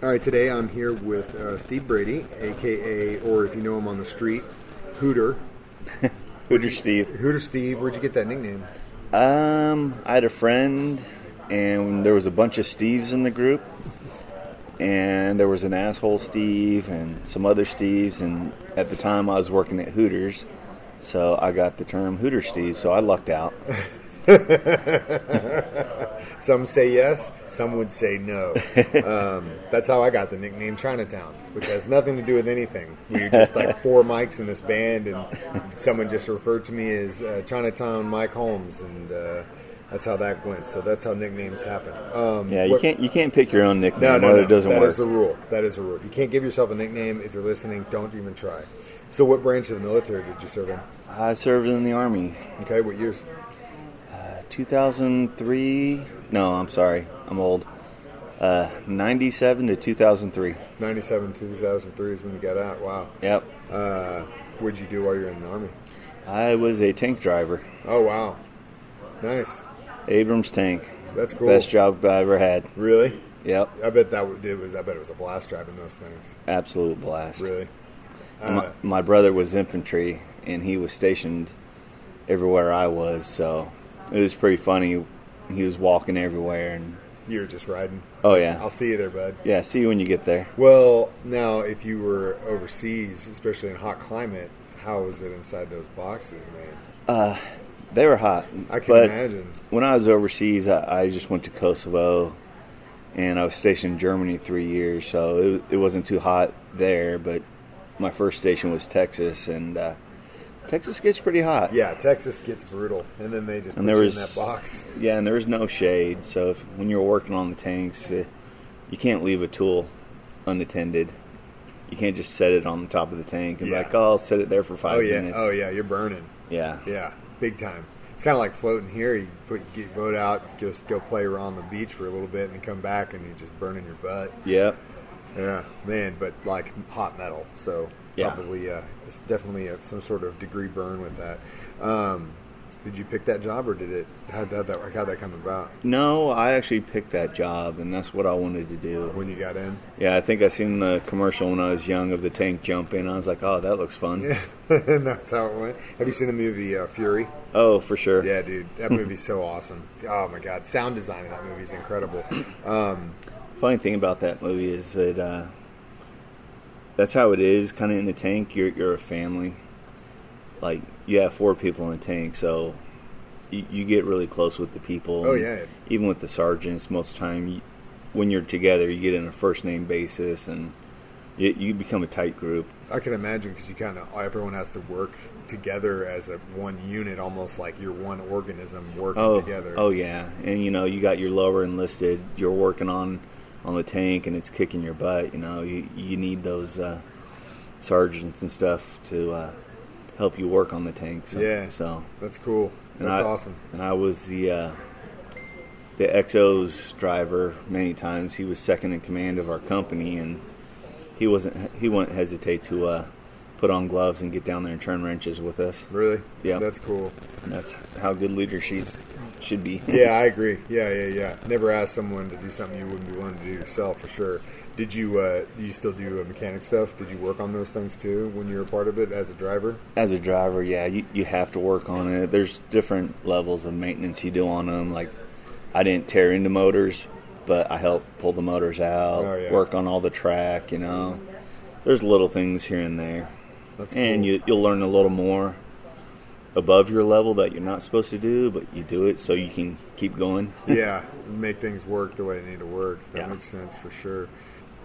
All right, today I'm here with Steve Brady, aka, or if you know him on the street, Hooter. Hooter Steve. Hooter Steve, where'd you get that nickname? I had a friend, and there was a bunch of Steves in the group, and there was an asshole Steve and some other Steves, and at the time I was working at Hooters, so I got the term Hooter Steve, so I lucked out. Some say yes, some would say no. That's how I got the nickname Chinatown, which has nothing to do with anything. We were just like four mics in this band, and someone just referred to me as Chinatown Mike Holmes, and that's how that went. So that's how nicknames happen. You can't pick your own nickname. No. It doesn't work. That is the rule. That is a rule. You can't give yourself a nickname. If you're listening, don't even try. So what branch of the military did you serve in? I served in the Army. Okay, what years? 2003. No, I'm sorry. I'm old. 97 to 2003. 97, 2003 is when you got out. Wow. Yep. What'd you do while you were in the Army? I was a tank driver. Oh, wow. Nice. Abrams tank. That's cool. Best job I ever had. Really? Yep. I bet it was a blast driving those things. Absolute blast. Really? My brother was infantry, and he was stationed everywhere I was, so it was pretty funny. He was walking everywhere, and You were just riding. oh yeah, I'll see you there, bud. yeah. See you when you get there. Well, now, if you were overseas, especially in hot climate, how was it inside those boxes, man? They were hot. I can imagine. When I was overseas, I just went to Kosovo, and I was stationed in Germany 3 years, so it wasn't too hot there. But my first station was Texas, and Texas gets pretty hot. Yeah, Texas gets brutal, and then they just put And you in that box. Yeah, and there was no shade, so when you're working on the tanks, you can't leave a tool unattended. You can't just set it on the top of the tank and be like, I'll set it there for 5 minutes. Oh, yeah, you're burning. Yeah. Yeah, big time. It's kind of like floating here. You get your boat out, just go play around the beach for a little bit, and then come back, and you're just burning your butt. Yep. Yeah, man, but like hot metal, so Yeah. probably it's definitely some sort of degree burn with that. Did you pick that job, or how'd that come about No, I actually picked that job, and that's what I wanted to do. when you got in? Yeah, I think I seen the commercial when I was young of the tank jumping. I was like, oh, that looks fun. And that's how it went. Have you seen the movie Fury? Oh, for sure. Yeah, dude, that movie's so awesome. Oh my god, sound design in that movie is incredible. Funny thing about that movie is that that's how it is, kind of in the tank. You're a family. Like, you have 4 people in the tank, so you get really close with the people. Oh, yeah. Even with the sergeants, most of the time, when you're together, you get in a first-name basis, and you become a tight group. I can imagine, because everyone has to work together as one unit, almost like you're one organism working together. Oh, yeah. And, you got your lower enlisted, you're working on the tank, and it's kicking your butt. You need those sergeants and stuff to help you work on the tank. So that's cool. That's awesome. And I was the XO's driver many times. He was second in command of our company, and he wouldn't hesitate to put on gloves and get down there and turn wrenches with us. Really? Yeah. That's cool. And that's how good leadership should be. Yeah, I agree. Yeah. Never ask someone to do something you wouldn't be willing to do yourself, for sure. Did you still do mechanic stuff? Did you work on those things too when you were part of it as a driver? As a driver, yeah, you have to work on it. There's different levels of maintenance you do on them. Like, I didn't tear into motors, but I helped pull the motors out, work on all the track, There's little things here and there. That's cool. And you'll learn a little more above your level that you're not supposed to do, but you do it so you can keep going. Yeah, make things work the way they need to work. That Yeah. makes sense for sure.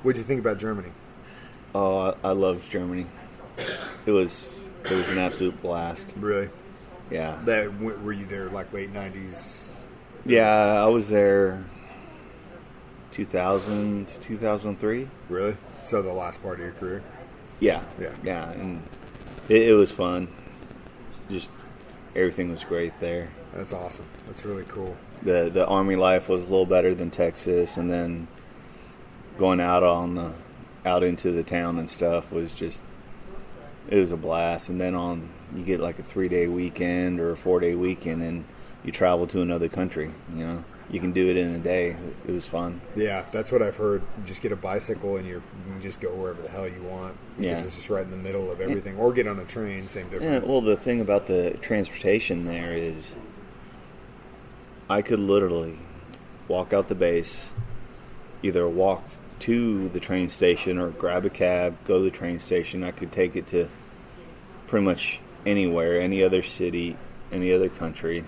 What'd you think about Germany? Oh, I loved Germany. It was an absolute blast. Really? Yeah. Were you there like late 90s? Yeah, I was there 2000 to 2003. Really? So the last part of your career? Yeah. And it was fun. Just everything was great there. That's awesome. That's really cool. The Army life was a little better than Texas, and then going out into the town and stuff was just, it was a blast. And then you get like a 3-day weekend or a 4-day weekend, and you travel to another country. you can do it in a day. It was fun. Yeah, that's what I've heard. You just get a bicycle and you can just go wherever the hell you want because it's just right in the middle of everything. Or get on a train, same difference. Yeah, well, the thing about the transportation there is I could literally walk out the base, either walk to the train station or grab a cab, go to the train station. I could take it to pretty much anywhere, any other city, any other country.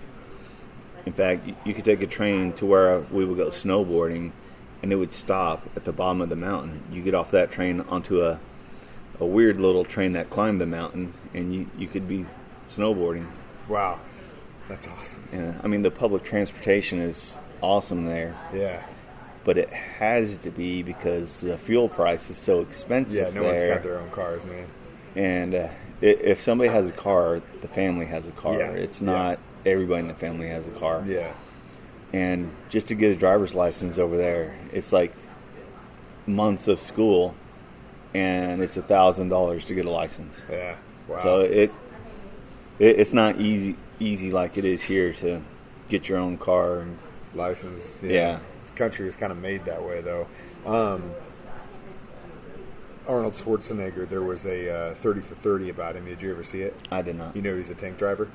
In fact, you could take a train to where we would go snowboarding, and it would stop at the bottom of the mountain. You get off that train onto a weird little train that climbed the mountain, and you could be snowboarding. Wow. That's awesome. Yeah, I mean, the public transportation is awesome there. Yeah. But it has to be because the fuel price is so expensive there. Yeah, no one's got their own cars, man. And if somebody has a car, the family has a car. Yeah. It's not everybody in the family has a car. Yeah. And just to get a driver's license over there, it's like months of school, and it's $1,000 to get a license. Yeah. Wow. So it's not easy like it is here to get your own car and license. Yeah. The country was kind of made that way, though. Arnold Schwarzenegger, there was a 30 for 30 about him. Did you ever see it? I did not. You know he's a tank driver?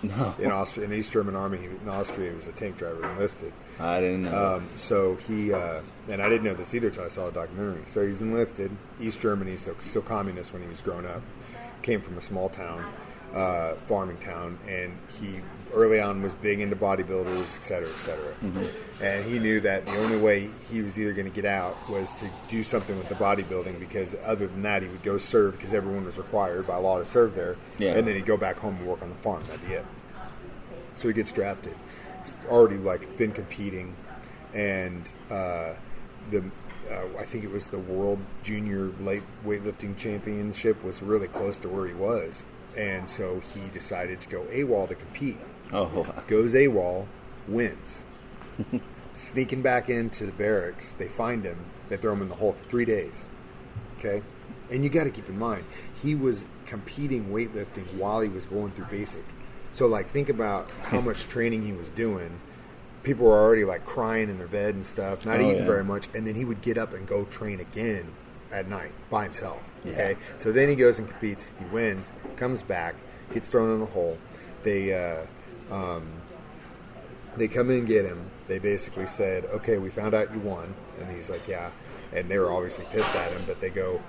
No. In Austria, in East German Army, in Austria, he was a tank driver, enlisted. I didn't know. So he, and I didn't know this either until I saw a documentary. So he's enlisted, East Germany, so still communist when he was growing up. Came from a small town, farming town, and he early on was big into bodybuilders, et cetera, et cetera. Mm-hmm. And he knew that the only way he was either going to get out was to do something with the bodybuilding, because other than that, he would go serve because everyone was required by law to serve there. Yeah. And then he'd go back home and work on the farm. That'd be it. So he gets drafted. He's already been competing, and I think it was the World Junior Light Weightlifting Championship was really close to where he was. And so he decided to go AWOL to compete. Oh, wow. Goes AWOL, wins. Sneaking back into the barracks, they find him. They throw him in the hole for 3 days. Okay? And you got to keep in mind, he was competing weightlifting while he was going through basic. So, think about how much training he was doing. People were already, crying in their bed and stuff, not eating very much. And then he would get up and go train again at night by himself. Okay? Yeah. So then he goes and competes. He wins, comes back, gets thrown in the hole. They come in and get him. They basically said, okay, we found out you won. And he's like, yeah. And they were obviously pissed at him, but they go,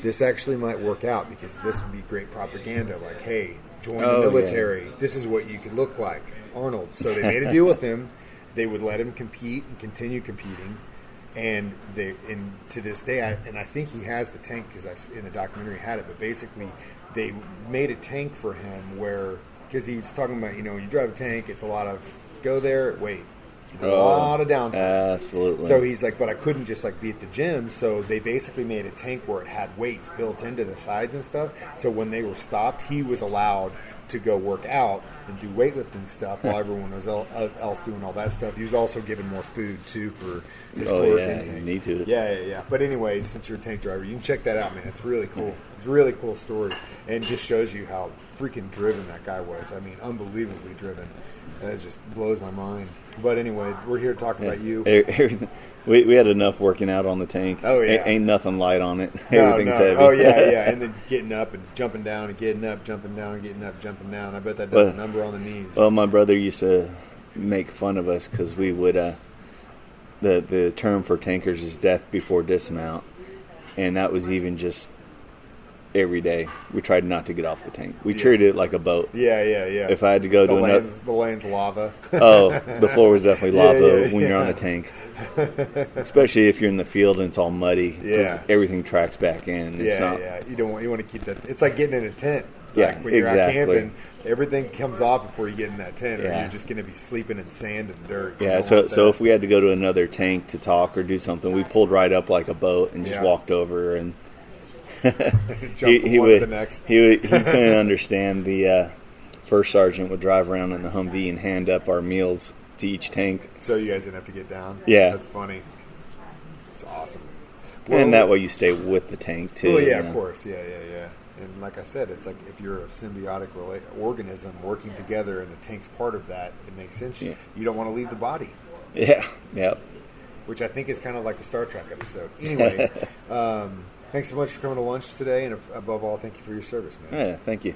this actually might work out because this would be great propaganda. Like, hey, join the military. Yeah. This is what you could look like, Arnold. So they made a deal with him. They would let him compete and continue competing. And to this day, I think he has the tank because in the documentary he had it, but basically they made a tank for him because he was talking about, when you drive a tank, it's a lot of go there, wait. A lot of downtime. Absolutely. So he's like, but I couldn't just be at the gym. So they basically made a tank where it had weights built into the sides and stuff. So when they were stopped, he was allowed to go work out and do weightlifting stuff while everyone was else doing all that stuff. He was also given more food too for his caloric intake. You need to. Yeah. But anyway, since you're a tank driver, you can check that out, man. It's really cool. It's a really cool story, and just shows you how freaking driven that guy was. I mean, unbelievably driven. And it just blows my mind. But anyway, we're here talking about you. We had enough working out on the tank. Oh, yeah. Ain't nothing light on it. Everything's heavy. Oh, yeah. And then getting up and jumping down and getting up, jumping down and getting up, jumping down. I bet that does a number on the knees. Well, my brother used to make fun of us because we would, the term for tankers is death before dismount. And that was even just every day. We tried not to get off the tank. We treated it like a boat. Yeah. If I had to go to another... The lane's lava. The floor was definitely lava when you're on the tank. Especially if you're in the field and it's all muddy. Yeah. Everything tracks back in. You want to keep that... It's like getting in a tent. When you're out camping, everything comes off before you get in that tent, or you're just going to be sleeping in sand and dirt. Yeah, so if we had to go to another tank to talk or do something, we pulled right up like a boat and just walked over and... he couldn't understand. The first sergeant would drive around in the Humvee and hand up our meals to each tank. So you guys didn't have to get down? Yeah. That's funny. It's awesome. And that way you stay with the tank, too. Oh, yeah, of course. Yeah. And like I said, it's like if you're a symbiotic organism working together and the tank's part of that, it makes sense. Yeah. You don't want to leave the body. Yeah, yep. Which I think is kind of like a Star Trek episode. Anyway, thanks so much for coming to lunch today, and above all, thank you for your service, man. Yeah, thank you.